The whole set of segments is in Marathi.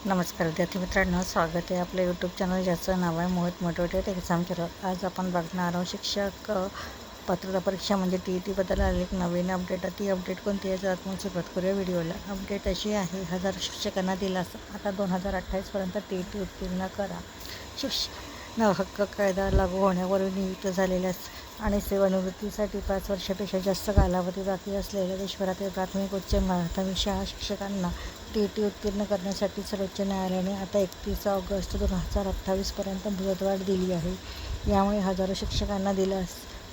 नमस्कार विद्यार्थी मित्रांनो, स्वागत आहे आपल्या यूट्यूब चॅनल ज्याचं नाव आहे मोहित मोटिवेटेड एक्झाम केअर. आज आपण बघणार आहोत शिक्षक पात्रता परीक्षा म्हणजे TET आले एक नवीन अपडेट. ती अपडेट कोणती आहे तर आपण सुरुवात करूया व्हिडिओला. अपडेट अशी आहे, 1000 शिक्षकांना दिलासा. आता 2028पर्यंत TET उत्तीर्ण करा. हक्क कायदा लागू होण्यापूर्वी नियुक्त झालेल्या आणि सेवानिवृत्तीसाठी 5 वर्षापेक्षा जास्त कालावधी बाकी असलेल्या देशभरातील प्राथमिक उच्च माध्यमिक शाळा शिक्षकांना TET उत्तीर्ण करण्यासाठी सर्वोच्च न्यायालयाने आता 31 ऑगस्ट 2028पर्यंत मुदतवाढ दिली आहे. यामुळे हजारो शिक्षकांना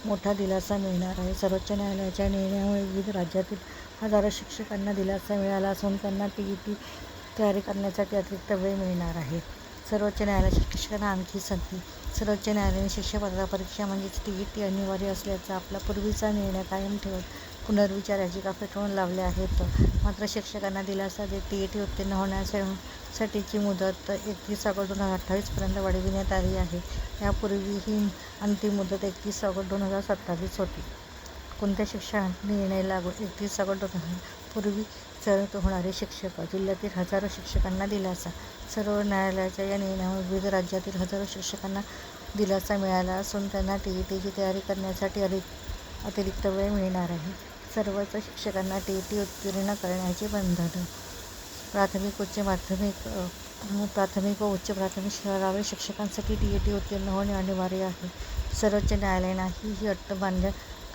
मोठा दिलासा मिळणार आहे. सर्वोच्च न्यायालयाच्या निर्णयामुळे विविध राज्यातील हजारो शिक्षकांना दिलासा मिळाला असून त्यांना TET तयारी करण्यासाठी अतिरिक्त वेळ मिळणार आहे. सर्वोच्च न्यायालयाच्या शिक्षकांना आणखी संधी. सर्वोच्च न्यायालयाने शिक्षक पात्रता परीक्षा म्हणजेच TET अनिवार्य असल्याचा आपला पूर्वीचा निर्णय कायम ठेवत पुनर्विचार याचिका फेटाळून लावल्या आहेत. मात्र शिक्षकांना दिलासा देत TET उत्तीर्ण होण्यासाठीची मुदत 31 ऑगस्ट 2028पर्यंत वाढविण्यात आली आहे. यापूर्वी ही अंतिम मुदत 31 ऑगस्ट 2027 होती. कोणत्या शिक्षकांना निर्णय लागू? 31 ऑगस्ट पूर्वी सेवेत होणारे शिक्षक. जिल्ह्यातील हजारो शिक्षकांना दिलासा. सर्व न्यायालयाच्या या निर्णयामुळे विविध राज्यातील हजारो शिक्षकांना दिलासा मिळाला असून त्यांना TETची तयारी करण्यासाठी अतिरिक्त वेळ मिळणार आहे. सर्वच शिक्षकांना TET उत्तीर्ण करण्याचे बंधन. प्राथमिक व उच्च प्राथमिक शाळांवरील शिक्षकांसाठी TET उत्तीर्ण होणे अनिवार्य आहे. सर्वोच्च न्यायालयाने ही अट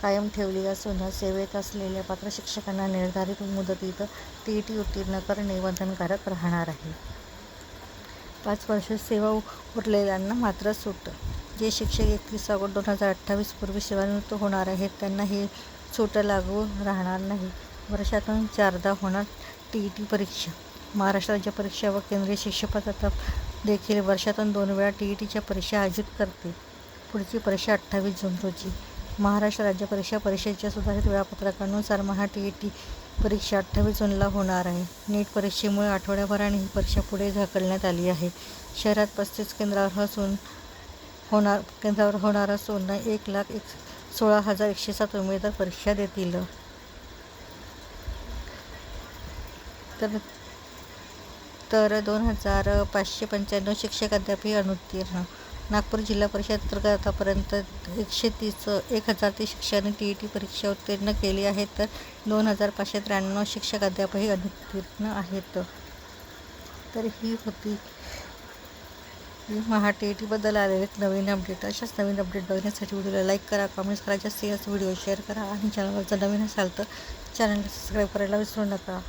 कायम ठेवली असून सेवेत असलेल्या पात्र शिक्षकांना निर्धारित मुदतीत TET उत्तीर्ण करणे बंधनकारक राहणार आहे. 5 वर्ष सेवा उरलेल्यांना मात्र सूट. जे शिक्षक 31 ऑगस्ट 2028 पूर्वी सेवानिवृत्त होणार आहेत त्यांना ही सूट लागू राहणार नाही. वर्षातून 4दा होणार TET परीक्षा. महाराष्ट्र राज्य परीक्षा व केंद्रीय शिक्षक पात्रता देखील वर्षातून 2 वेळा TETच्या परीक्षा आयोजित करते. पुढची परीक्षा 28 जून रोजी. महाराष्ट्र राज्य परीक्षा परिषदेच्या सुधारित वेळापत्रकानुसार TET परीक्षा 28 जूनला होणार आहे. नीट परीक्षेमुळे आठवड्याभराने ही परीक्षा पुढे ढकलण्यात आली आहे. शहरात 35 केंद्रावर होणार असून 1,16,107 उमेदवार परीक्षा देतील. तर 2,595 शिक्षक अद्यापही अनुत्तीर्ण. नागपूर जिल्हा परिषद अंतर्गत आतापर्यंत 1,030 शिक्षकांनी TET परीक्षा उत्तीर्ण केली आहे तर 2,593 शिक्षक अद्यापही अनुत्तीर्ण आहेत. तर ही होती TET आलेले एक नवीन अपडेट. अशाच नवीन अपडेट बघण्यासाठी व्हिडिओला लाईक करा, कमेंट्स करा, जास्तीत जास्त व्हिडिओ शेअर करा आणि चॅनलवर जर नवीन असाल तर चॅनलला सबस्क्राईब करायला विसरू नका.